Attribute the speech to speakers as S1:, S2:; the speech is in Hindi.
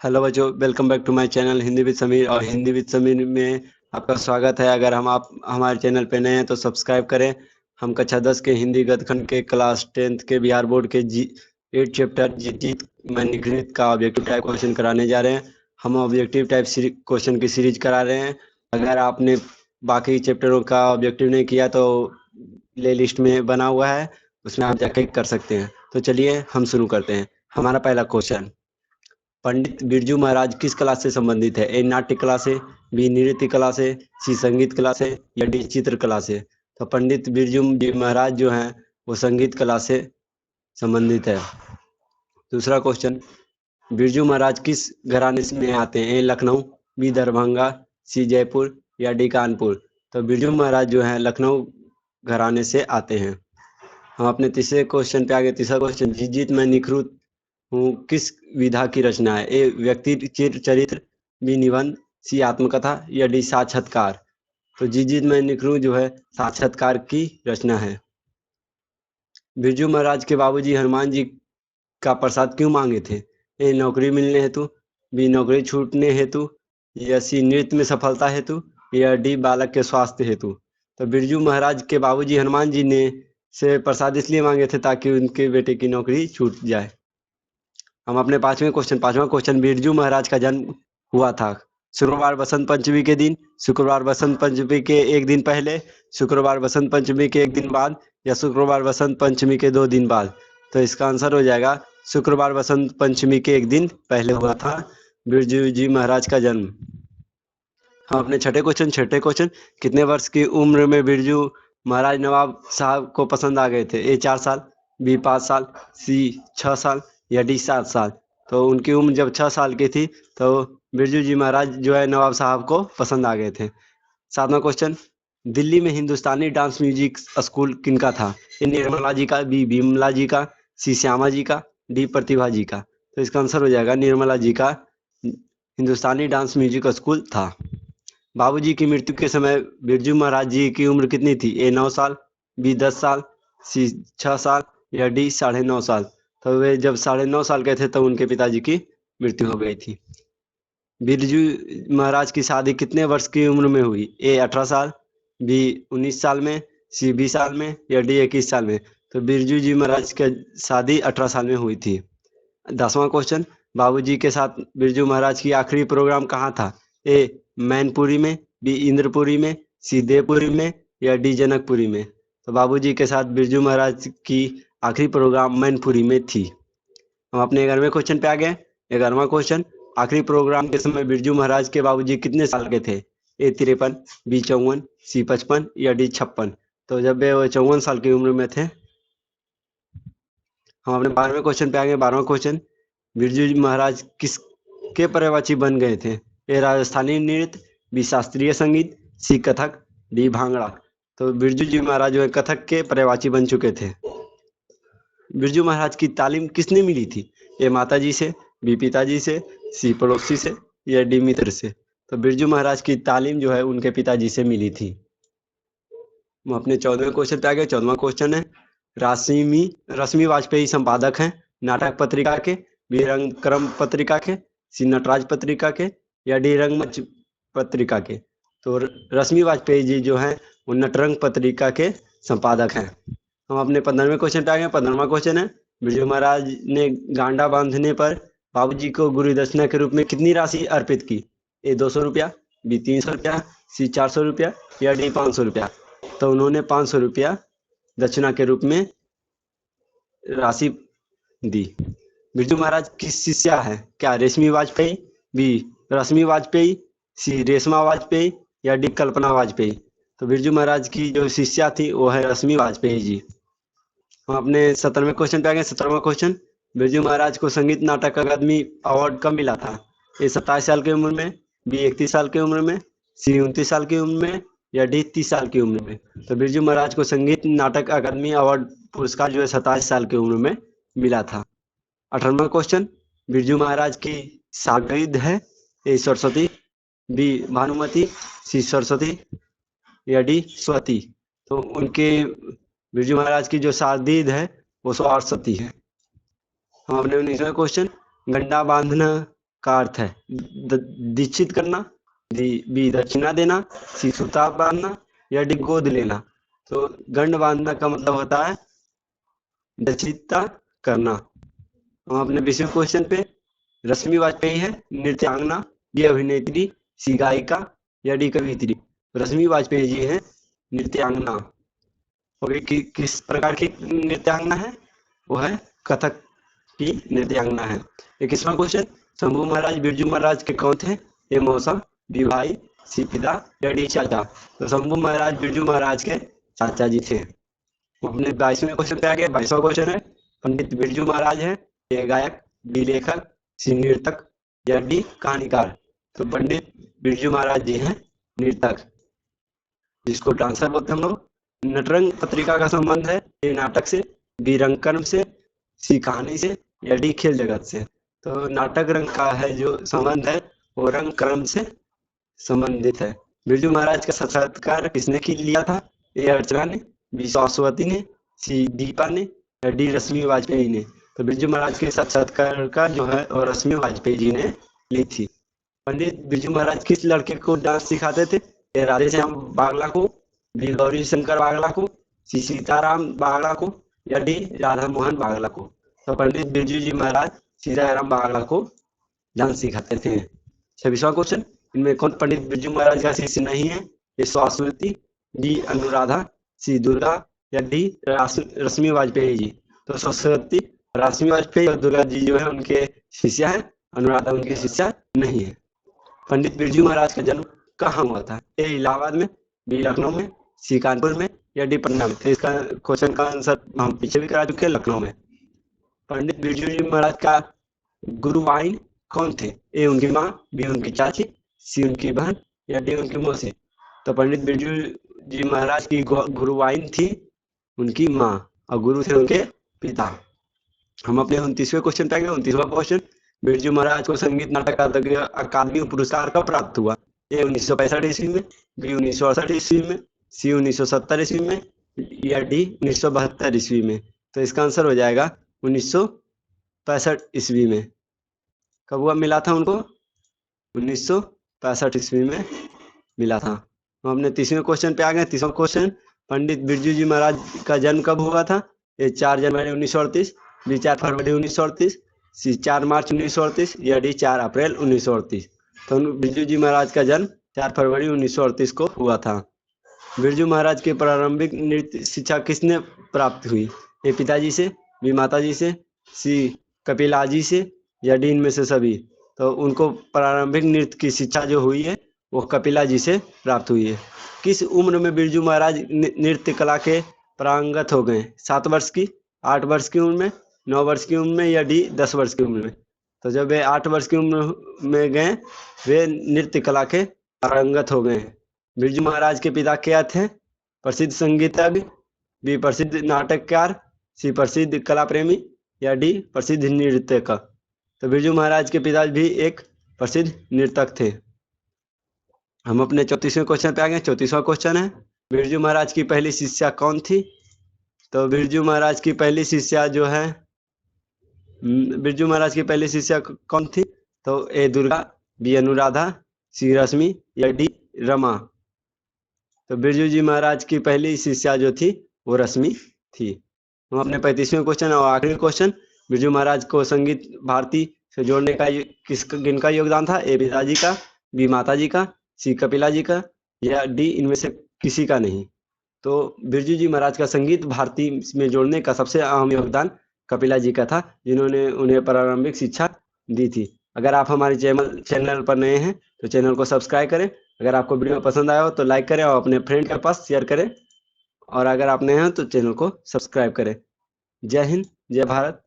S1: हेलो बच्चों, welcome back to my channel Hindi with Sameer. और हिंदी विद समीर में आपका स्वागत है। अगर आप हमारे चैनल पे नए हैं तो सब्सक्राइब करें। हम कक्षा 10 के हिंदी गद्यखंड के क्लास 10th के बिहार बोर्ड के 8 चैप्टर जीत में निगृहित का ऑब्जेक्टिव टाइप क्वेश्चन कराने जा रहे हैं। हम ऑब्जेक्टिव टाइप क्वेश्चन की सीरीज करा रहे हैं। अगर आपने बाकी चैप्टरों का ऑब्जेक्टिव नहीं किया तो प्ले लिस्ट में बना हुआ है, उसमें आप जाके कर सकते हैं। तो चलिए हम शुरू करते हैं। हमारा पहला क्वेश्चन, पंडित बिरजू महाराज किस कला से संबंधित है? ए नाट्य कला से, बी नृत्य कला से, सी संगीत कला से, या डी चित्र कला से? तो पंडित बिरजू जी महाराज जो हैं वो संगीत कला से संबंधित है। दूसरा क्वेश्चन, बिरजू महाराज किस घराने में आते हैं? ए लखनऊ, बी दरभंगा, सी जयपुर, या डी कानपुर? तो बिरजू महाराज जो हैं लखनऊ घराने से आते हैं। हम अपने तीसरे क्वेश्चन पे आ गए। तीसरा क्वेश्चन, जीत मैं निखरुत हूँ किस विधा की रचना है? ए व्यक्ति चरित्र, बी निबंध, सी आत्मकथा, या डी साक्षात्कार? तो जीत मैं निखरूं जो है साक्षात्कार की रचना है। बिरजू महाराज के बाबूजी हनुमान जी का प्रसाद क्यों मांगे थे? ए नौकरी मिलने हेतु, बी नौकरी छूटने हेतु, या सी नृत्य में सफलता हेतु, या डी बालक के स्वास्थ्य हेतु? तो बिरजू महाराज के बाबूजी हनुमान जी ने से प्रसाद इसलिए मांगे थे ताकि उनके बेटे की नौकरी छूट जाए। हम अपने पांचवा क्वेश्चन, बिरजू महाराज का जन्म हुआ था शुक्रवार बसंत पंचमी के दिन, शुक्रवार बसंत पंचमी के एक दिन पहले, शुक्रवार बसंत पंचमी के एक दिन बाद, या शुक्रवार बसंत पंचमी के 2 दिन बाद? तो इसका आंसर हो जाएगा शुक्रवार बसंत पंचमी के एक दिन पहले हुआ था बिरजू जी महाराज का जन्म। हम अपने छठे क्वेश्चन, कितने वर्ष की उम्र में बिरजू महाराज नवाब साहब को पसंद आ गए थे? ए 4 साल, बी 5 साल, सी 6 साल, या डी 7 साल? तो उनकी उम्र जब 6 साल की थी तो बिरजू जी महाराज जो है नवाब साहब को पसंद आ गए थे। 7वां क्वेश्चन, दिल्ली में हिंदुस्तानी डांस म्यूजिक स्कूल किनका था? ए निर्मला जी का, बी बिमला जी का, सी श्यामा जी का, डी प्रतिभा जी का? तो इसका आंसर हो जाएगा निर्मला जी का हिंदुस्तानी डांस म्यूजिक स्कूल था। बाबूजी की मृत्यु के समय बिरजू महाराज जी की उम्र कितनी थी? ए 9 साल, बी 10 साल, सी 6 साल, या डी 9.5 साल? तो वे जब 9.5 साल के थे तब उनके पिताजी की मृत्यु हो गई थी। बिरजू महाराज की शादी कितने वर्ष की उम्र में हुई? ए 18 साल, बी 19 साल में, सी 20 साल में, या डी 21 साल में? तो बिरजू जी महाराज की शादी 18 साल में हुई थी। 10वां क्वेश्चन, बाबूजी के साथ बिरजू महाराज की आखिरी प्रोग्राम कहाँ था? ए मैनपुरी में, बी इंद्रपुरी में, सी देवपुरी में, या डी जनकपुरी में? तो बाबूजी के साथ बिरजू महाराज की आखिरी प्रोग्राम मैनपुरी में थी। हम अपने 11वें क्वेश्चन पे आ गए। 11वां क्वेश्चन, आखिरी प्रोग्राम के समय बिरजू महाराज के बाबूजी कितने साल के थे? ए 53, बी 54, सी 55, या डी 56? तो जब वे 54 साल की उम्र में थे। हम अपने 12वें क्वेश्चन पे आ गए। 12वां क्वेश्चन, बिरजू जी महाराज किसके पर्यवेक्षी बन गए थे? ए राजस्थानी नृत्य, बी शास्त्रीय संगीत, सी कथक, डी भांगड़ा? तो बिरजू जी महाराज जो है कथक के पर्यवेक्षी बन चुके थे। बिरजू महाराज की तालीम किसने मिली थी? ए माता जी से, बी पिताजी से, सी पड़ोसी से, या डी मित्र से? तो बिरजू महाराज की तालीम जो है उनके पिताजी से मिली थी। हम अपने 14वें क्वेश्चन पे आ गए। 14वां क्वेश्चन है, रश्मि वाजपेयी संपादक हैं नाटक पत्रिका के, बी रंगक्रम पत्रिका के, सी नटराज पत्रिका के, या डी रंगमंच पत्रिका के? तो रश्मि वाजपेयी जी जो हैं वो नटरंग पत्रिका के संपादक हैं। हम अपने 15वें क्वेश्चन पे आ गए। 15वां क्वेश्चन है, बिरजू महाराज ने गांडा बांधने पर बाबूजी को गुरु दक्षिणा के रूप में कितनी राशि अर्पित की? ए 200 रुपया, बी 300 रुपया, सी 400 रुपया, या डी 500 रुपया? तो उन्होंने 500 रुपया दक्षिणा के रूप में राशि दी। बिरजू महाराज की शिष्या है क्या? रेशमी वाजपेयी, बी रश्मि वाजपेयी, सी रेशमा वाजपेयी, या डी कल्पना वाजपेयी? तो बिरजू महाराज की जो शिष्या थी वो है रश्मि वाजपेयी जी। हम अपने 17वें क्वेश्चन पे आ गए। 17वां क्वेश्चन, बिरजू महाराज को संगीत नाटक अकादमी अवार्ड कब मिला था? ए 27 साल की उम्र में, बी 31 साल की उम्र में, सी 29 साल की उम्र में, या डी 30 साल की उम्र में? तो बिरजू महाराज को संगीत नाटक अकादमी अवार्ड पुरस्कार जो है 27 साल की उम्र में मिला था। 18वां क्वेश्चन, बिरजू महाराज की शागिर्द है ए सरस्वती, बी भानुमति, सी सरस्वती, या डी स्वती? तो उनके बिरजू महाराज की जो शागिर्द है वो सरस्वती है। हम अपने 19वें क्वेश्चन, गंडा बांधना का अर्थ है? दीक्षित करना, बी दक्षिणा देना, सी सुता बांधना या डी गोद लेना। तो गंड बांधना का मतलब होता है दक्षिणता करना। हम अपने 20वें क्वेश्चन पे, रश्मि वाजपेयी है नृत्यांगना, ये अभिनेत्री, सी गायिका या डी कवियत्री। रश्मि वाजपेयी जी है नृत्यांगना। और किस प्रकार की नृत्यांगना है? वो है कथक की नृत्यांगना है। 21वां क्वेश्चन, शंभू महाराज बिरजू महाराज के कौन थे? ए मौसा, बी भाई, सी पिता या डी चाचा। तो शंभू महाराज बिरजू महाराज के चाचा जी थे। अपने 22वें क्वेश्चन पे आ गए। 22वां क्वेश्चन है, पंडित बिरजू महाराज है ए गायक, बी लेखक, सी नर्तक या डी कहानीकार। तो पंडित बिरजू महाराज जी हैं नर्तक, जिसको डांसर बोलते हैं हम लोग। नटरंग पत्रिका का संबंध है ए नाटक से, बी रंगकर्म से, सी कहानी से या डी खेल जगत से। तो नाटक रंग का है जो संबंध है वो रंग क्रम से संबंधित है। बिरजू महाराज का साक्षात्कार किसने लिया था? ए अर्चना ने, बी सरस्वती ने, सी दीपा ने या डी रश्मि वाजपेयी ने। तो बिरजू महाराज के साक्षात्कार का जो है और रश्मि वाजपेयी जी ने ली थी। पंडित बिरजू महाराज किस लड़के को डांस सिखाते थे? ए राधे श्याम बागला को, बी गौरी शंकर बागला को, सी सीताराम बागला को या डी राधा मोहन बागला को। तो पंडित बिरजू जी महाराज सीताराम बागला को डांस सिखाते थे। 26वां क्वेश्चन, इनमें कौन पंडित बिरजू महाराज का शिष्य नहीं है? ए सरस्वती, डी अनुराधा, सी दुर्गा या डी रश्मि वाजपेयी जी। तो सरस्वती, रश्मि वाजपेयी और दुर्गा जी जो है उनके शिष्या है, अनुराधा उनके शिष्या नहीं है। पंडित बिरजू महाराज का जन्म कहाँ हुआ था? ए इलाहाबाद में, बी लखनऊ में, सी कानपुर में या डी पटना में। तो इसका क्वेश्चन का आंसर हम पीछे भी करा चुके हैं, लखनऊ में। पंडित बिरजू जी महाराज का गुरुवाइन कौन थे? ए उनकी माँ, बी उनकी चाची, सी उनकी बहन या डी उनकी मौसी। तो पंडित बिरजू जी महाराज की गुरुवाइन थी उनकी माँ और गुरु थे उनके पिता। हम अपने 29वें क्वेश्चन पे आ गए। 29वां क्वेश्चन, बिरजू महाराज को संगीत नाटक अकादमी पुरस्कार कब प्राप्त हुआ? ए 1965 ईस्वी में, बी 1968 ईस्वी में, सी 1970 ईस्वी में या डी 1972 ईस्वी में। तो इसका आंसर हो जाएगा 1965 ईस्वी में। कब हुआ मिला था उनको? 1965 ईस्वी में मिला था। हम अपने 30वें क्वेश्चन पे आ गए। 30वां क्वेश्चन, पंडित बिरजू जी महाराज का जन्म कब हुआ था? ए 4 जनवरी 1938, बी 4 फरवरी 1938, सी 4 मार्च 1938 या डी 4 अप्रैल 1938। तो बिरजू जी महाराज का जन्म 4 फरवरी 1938 को हुआ था। बिरजू महाराज की प्रारंभिक नृत्य शिक्षा किसने प्राप्त हुई? ए पिताजी से, बी माताजी से, सी कपिला जी से या डी इनमें से सभी। तो उनको प्रारंभिक नृत्य की शिक्षा जो हुई है वो कपिला जी से प्राप्त हुई है। किस उम्र में बिरजू महाराज नृत्य कला के पारंगत हो गए? 7 वर्ष की, 8 वर्ष की उम्र में, 9 वर्ष की उम्र में या डी 10 वर्ष की उम्र में। तो जब वे 8 वर्ष की उम्र में गए वे नृत्य कला के पारंगत हो गए। बिरजू महाराज के पिता क्या थे? प्रसिद्ध संगीतज्ञ, बी प्रसिद्ध नाटककार, सी प्रसिद्ध कला प्रेमी या डी प्रसिद्ध नृत्यक। तो बिरजू महाराज के पिता भी एक प्रसिद्ध नृतक थे। हम अपने 34वें क्वेश्चन पे आ गए। 34वां क्वेश्चन है, बिरजू महाराज की पहली शिष्या कौन थी? तो बिरजू महाराज की पहली शिष्या जो है, बिरजू महाराज की पहली शिष्या कौन थी? तो ए दुर्गा, बी अनुराधा, सी रश्मि या डी रमा। तो बिरजू जी महाराज की पहली शिष्या जो थी वो रश्मि थी। हम अपने 35वें क्वेश्चन और आखिरी क्वेश्चन, बिरजू महाराज को संगीत भारती से जोड़ने का किनका योगदान था? ए पिताजी का, बी माताजी का, सी कपिला जी का या डी इनमें से किसी का नहीं। तो बिरजू जी महाराज का संगीत भारती में जोड़ने का सबसे अहम योगदान कपिला जी का था, जिन्होंने उन्हें प्रारंभिक शिक्षा दी थी। अगर आप हमारे चैनल पर नए हैं तो चैनल को सब्सक्राइब करें। अगर आपको वीडियो पसंद आया हो तो लाइक करें और अपने फ्रेंड के पास शेयर करें। और अगर आप नए हैं तो चैनल को सब्सक्राइब करें। जय हिंद, जय भारत।